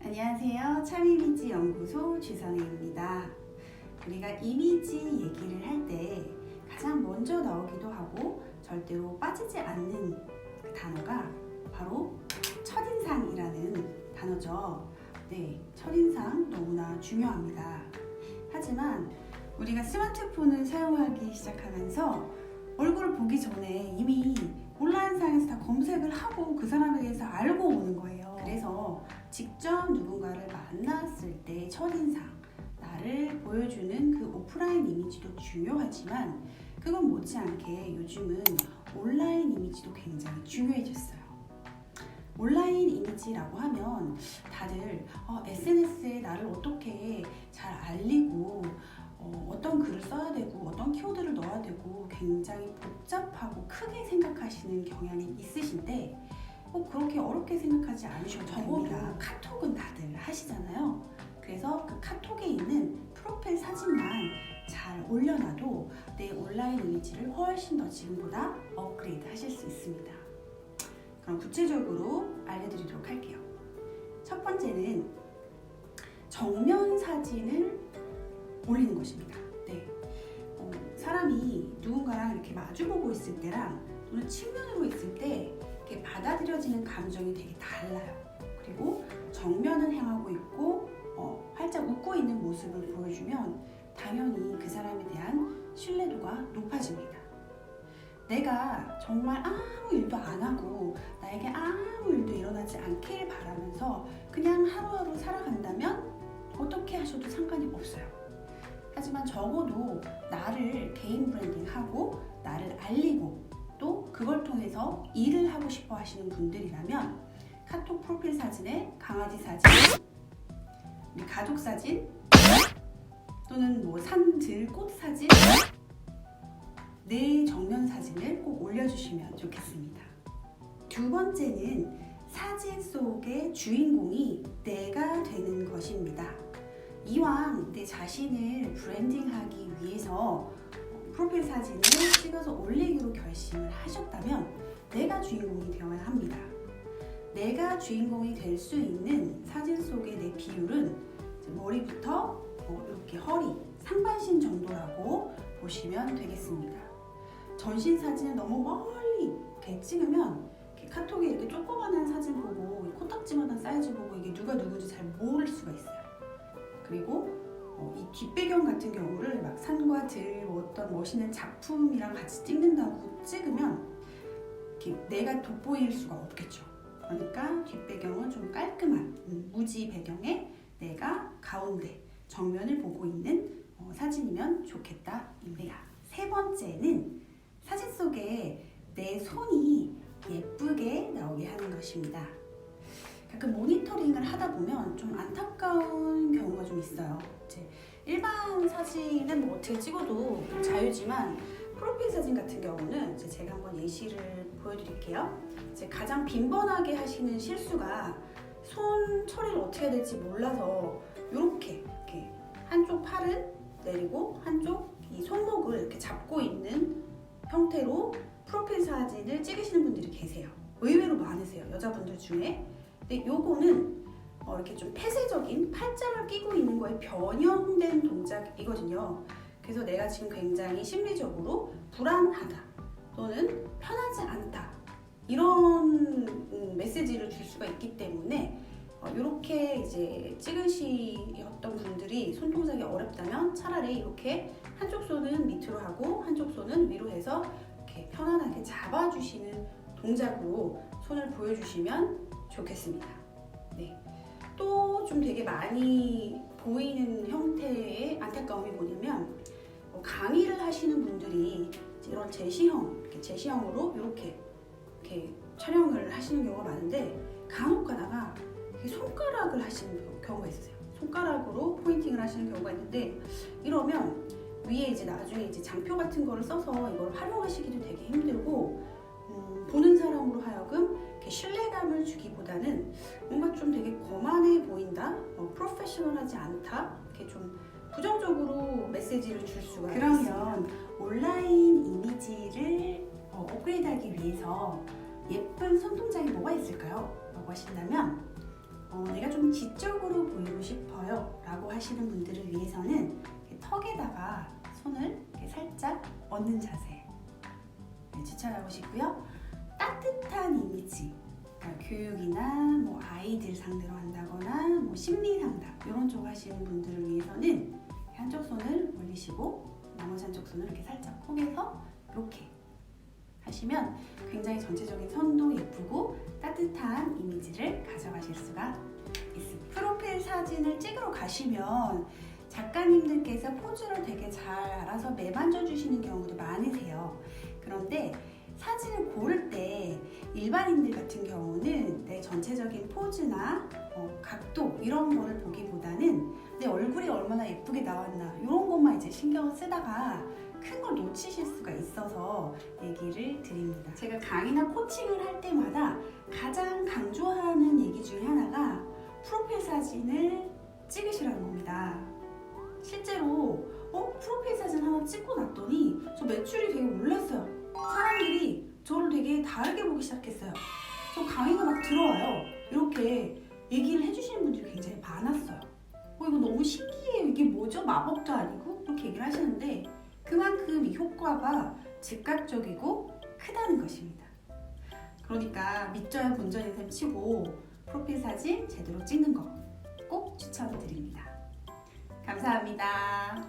안녕하세요. 참이미지 연구소 주선혜입니다. 우리가 이미지 얘기를 할 때 가장 먼저 나오기도 하고 절대로 빠지지 않는 그 단어가 바로 첫인상이라는 단어죠. 네, 첫인상 너무나 중요합니다. 하지만 우리가 스마트폰을 사용하기 시작하면서 얼굴을 보기 전에 이미 온라인상에서 다 검색을 하고 그 사람에 대해서 알고 오는 거예요. 그래서 직접 누군가를 만났을 때 첫인상, 나를 보여주는 그 오프라인 이미지도 중요하지만 그건 못지않게 요즘은 온라인 이미지도 굉장히 중요해졌어요. 온라인 이미지라고 하면 다들 SNS에 나를 어떻게 잘 알리고 어떤 글을 써야 되고 어떤 키워드를 넣어야 되고 굉장히 복잡하고 크게 생각하시는 경향이 있으신데 꼭 그렇게 어렵게 생각하지 않으셔도 됩니다. 카톡은 다들 하시잖아요. 그래서 그 카톡에 있는 프로필 사진만 잘 올려놔도 내 온라인 이미지를 훨씬 더 지금보다 업그레이드 하실 수 있습니다. 그럼 구체적으로 알려드리도록 할게요. 첫 번째는 정면 사진을 올리는 것입니다. 네. 사람이 누군가랑 이렇게 마주보고 있을 때랑 또는 측면으로 있을 때 이렇게 받아들여지는 감정이 되게 달라요. 그리고 정면을 향하고 있고 활짝 웃고 있는 모습을 보여주면 당연히 그 사람에 대한 신뢰도가 높아집니다. 내가 정말 아무 일도 안 하고 나에게 아무 일도 일어나지 않길 바라면서 그냥 하루하루 살아간다면 어떻게 하셔도 상관이 없어요. 하지만 적어도 나를 개인 브랜딩하고 나를 알리고 또 그걸 통해서 일을 하고 싶어 하시는 분들이라면 카톡 프로필 사진에 강아지 사진, 우리 가족 사진 또는 뭐 산들 꽃 사진, 내 정면 사진을 꼭 올려주시면 좋겠습니다. 두 번째는 사진 속의 주인공이 내가 되는 것입니다. 이왕 내 자신을 브랜딩하기 위해서 프로필 사진을 찍어서 올리기로 결심을 하셨다면 내가 주인공이 되어야 합니다. 내가 주인공이 될 수 있는 사진 속의 내 비율은 머리부터 이렇게 허리, 상반신 정도라고 보시면 되겠습니다. 전신 사진을 너무 멀리 이렇게 찍으면 이렇게 카톡에 이렇게 조그만한 사진 보고 코딱지만한 사이즈 보고 이게 누가 누구인지 잘 모를 수가 있어요. 그리고 이 뒷배경 같은 경우를 막 산과 들, 어떤 멋있는 작품이랑 같이 찍는다고 찍으면 내가 돋보일 수가 없겠죠. 그러니까 뒷배경은 좀 깔끔한 무지 배경에 내가 가운데 정면을 보고 있는 사진이면 좋겠다입니다. 세 번째는 사진 속에 내 손이 예쁘게 나오게 하는 것입니다. 가끔 모니터링을 하다 보면 좀 안타까운 경우가 좀 있어요. 이제 일반 사진은 뭐 어떻게 찍어도 자유지만 프로필 사진 같은 경우는 이제 제가 한번 예시를 보여드릴게요. 이제 가장 빈번하게 하시는 실수가 손 처리를 어떻게 해야 될지 몰라서 이렇게 한쪽 팔은 내리고 한쪽 이 손목을 이렇게 잡고 있는 형태로 프로필 사진을 찍으시는 분들이 계세요. 의외로 많으세요, 여자분들 중에. 근데 요거는 이렇게 좀 폐쇄적인 팔짱을 끼고 있는 거에 변형된 동작이거든요. 그래서 내가 지금 굉장히 심리적으로 불안하다 또는 편하지 않다 이런 메시지를 줄 수가 있기 때문에 이렇게 이제 찍으셨던 분들이 손 동작이 어렵다면 차라리 이렇게 한쪽 손은 밑으로 하고 한쪽 손은 위로 해서 이렇게 편안하게 잡아주시는 동작으로 손을 보여주시면 좋겠습니다. 네. 또 좀 되게 많이 보이는 형태의 안타까움이 뭐냐면 강의를 하시는 분들이 이런 제시형으로 이렇게 촬영을 하시는 경우가 많은데 간혹 가다가 손가락을 하시는 경우가 있으세요. 손가락으로 포인팅을 하시는 경우가 있는데 이러면 위에 이제 나중에 이제 장표 같은 거를 써서 이걸 활용하시기도 되게 힘들고 보는 사람으로 하여금 신뢰감을 주기보다는 뭔가 좀 되게 거만해 보인다, 프로페셔널하지 않다, 이렇게 좀 부정적으로 메시지를 줄 수가 있습니다. 그러면 온라인 이미지를 업그레이드하기 위해서 예쁜 손동작이 뭐가 있을까요? 라고 하신다면 내가 좀 지적으로 싶어요 라고 하시는 분들을 위해서는 이렇게 턱에다가 손을 이렇게 살짝 얹는 자세 추천하고 싶고요. 따뜻한 이미지, 그러니까 교육이나 뭐 아이들 상대로 한다거나 뭐 심리 상담 이런 쪽 하시는 분들을 위해서는 한쪽 손을 올리시고 나머지 한쪽 손을 이렇게 살짝 포개서 이렇게 하시면 굉장히 전체적인 선도 예쁘고 따뜻한 이미지를 가져가실 수가 있습니다. 프로필 사진을 찍으러 가시면 작가님들께서 포즈를 되게 잘 알아서 매만져 주시는 경우도 많으세요. 그런데 사진을 고를 때 일반인들 같은 경우는 내 전체적인 포즈나 각도 이런 거를 보기보다는 내 얼굴이 얼마나 예쁘게 나왔나 이런 것만 이제 신경을 쓰다가 큰 걸 놓치실 수가 있어서 얘기를 드립니다. 제가 강의나 코칭을 할 때마다 가장 강조하는 얘기 중에 하나가 프로필 사진을 찍으시라는 겁니다. 실제로 프로필 사진 하나 찍고 났더니 저 매출이 되게 올랐어요. 사람들이 저를 되게 다르게 보기 시작했어요. 저 강의가 막 들어와요. 이렇게 얘기를 해주시는 분들이 굉장히 많았어요. 이거 너무 신기해요. 이게 뭐죠? 마법도 아니고? 이렇게 얘기를 하시는데 그만큼 이 효과가 즉각적이고 크다는 것입니다. 그러니까 믿져야 본전인 셈 치고 프로필 사진 제대로 찍는 거 꼭 추천드립니다. 감사합니다.